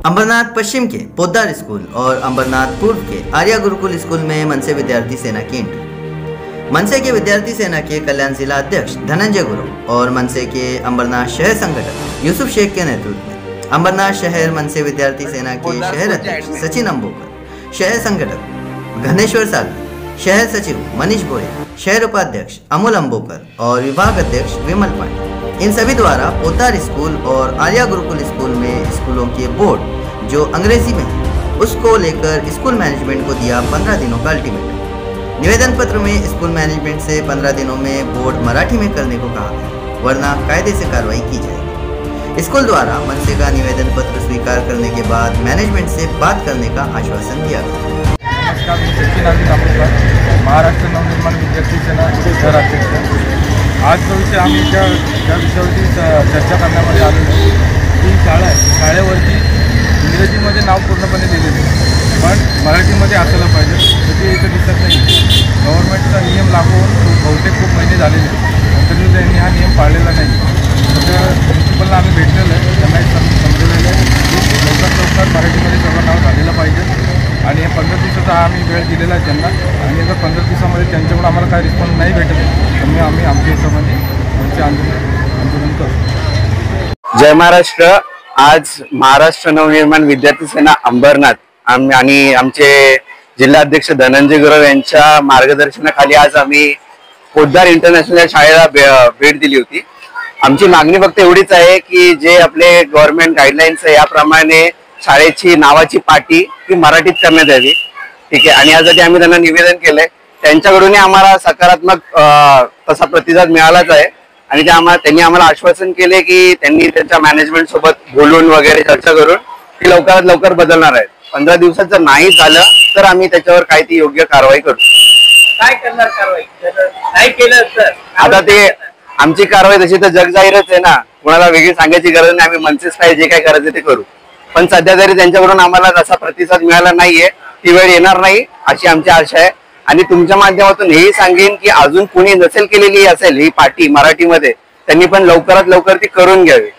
अंबरनाथ पश्चिम के पोद्दार स्कूल और अंबरनाथ पूर्व के आर्या गुरुकुल स्कूल में मनसे विद्यार्थी सेना की एंट्री। मनसे के विद्यार्थी सेना के कल्याण जिला अध्यक्ष धनंजय गुरु और मनसे के अंबरनाथ शहर संगठक यूसुफ शेख के नेतृत्व में अंबरनाथ शहर मनसे विद्यार्थी सेना के शहर अध्यक्ष सचिन अंबोकर, शहर संगठक घनेश्वर सालवी, शहर सचिव मनीष बोरे, शहर उपाध्यक्ष अमोल अंबोकर और विभाग अध्यक्ष विमल पांडे, इन सभी द्वारा पोद्दार स्कूल और आर्या गुरुकुल स्कूल में स्कूलों के बोर्ड जो अंग्रेजी में है उसको लेकर स्कूल मैनेजमेंट को दिया 15 दिनों का अल्टीमेटम। निवेदन पत्र में स्कूल मैनेजमेंट से 15 दिनों में बोर्ड मराठी में करने को कहा गया, वरना कायदे से कार्रवाई की जाएगी। स्कूल द्वारा मनसे का निवेदन पत्र स्वीकार करने के बाद मैनेजमेंट से बात करने का आश्वासन दिया गया। महाराष्ट्र नवनिर्माण विद्यार्थी सेना शहराध्यक्ष, आज जो विषय आम्ही ज्या विषयावरती चर्चा करण्यामध्ये आलेलो ती शाळा आहे। शाळेवरती इंग्रजीमध्ये नाव पूर्णपणे दिलेले पण मराठीमध्ये असायला पाहिजे, ते इथं दिसत नाही। गव्हर्नमेंटचा नियम लागू होऊन बहुतेक खूप महिने झालेले तरी त्यांनी हा नियम पाळलेला नाही। तर प्रिन्सिपलला आम्ही भेटलेलो आहे, त्यांना समजवलेलं आहे की लवकरात मराठीमध्ये सगळं नाव झालेलं पाहिजे आणि 15 दिवसाचा आम्ही वेळ दिलेला आहे त्यांना, आणि जर 15 दिवसामध्ये त्यांच्याकडून आम्हाला काही रिस्पॉन्स नाही भेटले तर आम्ही आमच्या हिशोबाने आमचे आंदोलन करू। जय महाराष्ट्र। आज महाराष्ट्र नवनिर्माण विद्यार्थी सेना अंबरनाथ आणि आमचे जिल्हाध्यक्ष धनंजय गुरव यांच्या मार्गदर्शनाखाली आज आम्ही पोद्दार इंटरनॅशनल शाळेला भेट दिली होती। आमची मागणी फक्त एवढीच आहे की जे आपले गव्हर्नमेंट गाईडलाईन्स आहे याप्रमाणे शाळेची नावाची पाटी ही मराठीत करण्यात यावी, ठीक आहे। आणि यासाठी आम्ही त्यांना निवेदन केलंय, त्यांच्याकडून आम्हाला सकारात्मक तसा प्रतिसाद मिळालाच आहे आणि त्यांनी आम्हाला आश्वासन केले की त्यांनी त्यांच्या मॅनेजमेंट सोबत बोलून वगैरे चर्चा करून ती लवकरात लवकर बदलणार आहेत। 15 दिवसात जर नाही झालं तर आम्ही त्याच्यावर काय ती योग्य कारवाई करू। काय करणार कारवाई नाही केलं तर? आता ते आमची कारवाई तशी तर जगजाहीरच आहे ना, कोणाला वेगळी सांगायची गरज नाही। आम्ही मनसेच काय जे काय करायचं ते करू, पण सध्या तरी त्यांच्याकडून आम्हाला तसा प्रतिसाद मिळाला नाहीये, ती वेळ येणार नाही अशी आमची आशा आहे। आणि तुमच्या माध्यमातून हेही सांगेन की अजून कुणी नसेल केलेली असेल ही पाटी मराठीमध्ये, त्यांनी पण लवकरात लवकर ती करून घ्यावी।